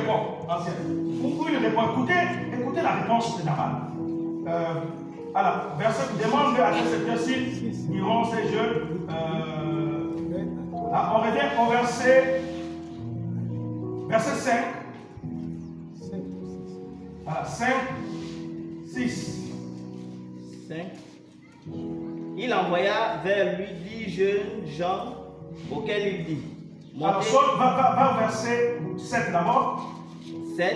répond, ancien. Où il répond, écoutez la réponse de Nabal. Alors, verset, demande à tes serviteurs s'ils iront ces jeux. On revient au verset 5. Voilà, 5, 6. 5. Il envoya vers lui 10 jeunes gens auxquels il dit. Alors, Saul va au verset 7 d'abord. 7.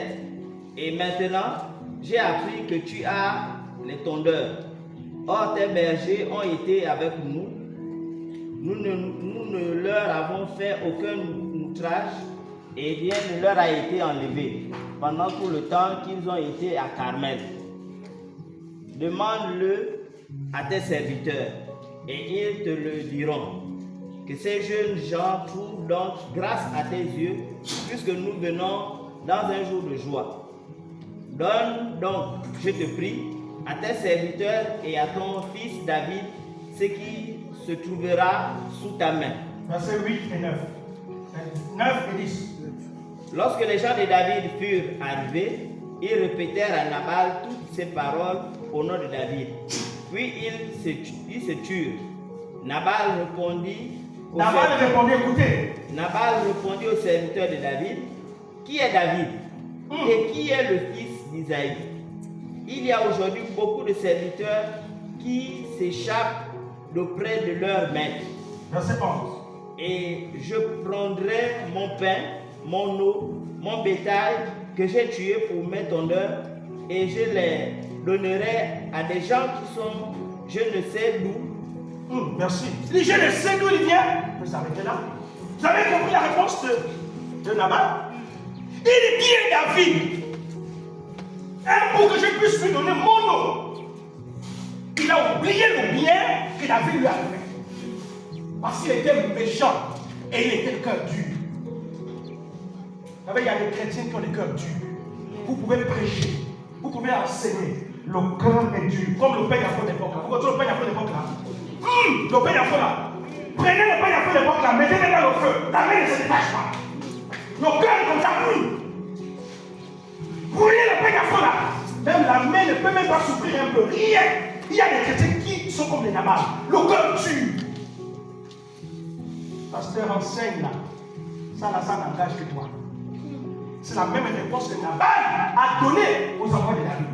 Et maintenant, j'ai appris que tu as les tondeurs. Or, tes bergers ont été avec nous. Nous ne leur avons fait aucun outrage et rien ne leur a été enlevé pendant tout le temps qu'ils ont été à Carmel. Demande-le à tes serviteurs et ils te le diront. Que ces jeunes gens trouvent donc grâce à tes yeux, puisque nous venons dans un jour de joie. Donne donc, je te prie, à tes serviteurs et à ton fils David ce qui se trouvera sous ta main. Versets 8 et 9. 9 et 10. Lorsque les gens de David furent arrivés, ils répétèrent à Nabal toutes ces paroles au nom de David. Puis ils se turent. Nabal répondit aux serviteurs de David, qui est David et qui est le fils d'Isaïe? Il y a aujourd'hui beaucoup de serviteurs qui s'échappent d'auprès de leur maître. Verset 11. Et je prendrai mon pain, mon eau, mon bétail que j'ai tué pour mes tondeurs et je les donnerai à des gens qui sont, je ne sais d'où. Merci. Il dit, je ne sais d'où il vient. Vous s'arrêtez là. Vous avez compris la réponse de Nabal? Il dit, qui est David? Et pour que je puisse lui donner mon nom. Il a oublié le bien que David lui avait fait. Parce qu'il était méchant et il était le cœur dur. Vous savez, il y a des chrétiens qui ont le cœur dur. Vous pouvez prêcher, vous pouvez enseigner. Le cœur est dur, comme le pain d'affaires d'époque. Vous connaissez le pain d'affaires d'époque là? Le pain d'affaires là. Prenez le pain d'affaires d'époque là, mettez-le dans le feu. La main ne se détache pas. Le cœur est comme ça, brûlez le pain d'affaires là. Même la main ne peut même pas souffrir un peu. Rien. Il y a des chrétiens qui sont comme les Nabal. Le cœur tue. Pasteur, enseigne là. Ça n'engage que toi. C'est la même réponse que Nabal a donnée aux enfants de David.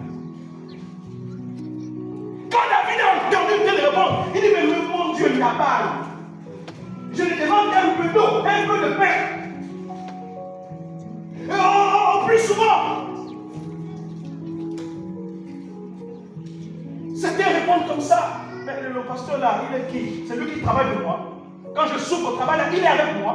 Quand David a entendu une telle réponse, il dit, mais mon Dieu, Nabal, je lui demande un peu d'eau, un peu de pain. Et plus souvent, c'était répondre comme ça. Mais le pasteur là, il est qui? C'est lui qui travaille avec moi. Quand je souffre au travail là, il est avec moi.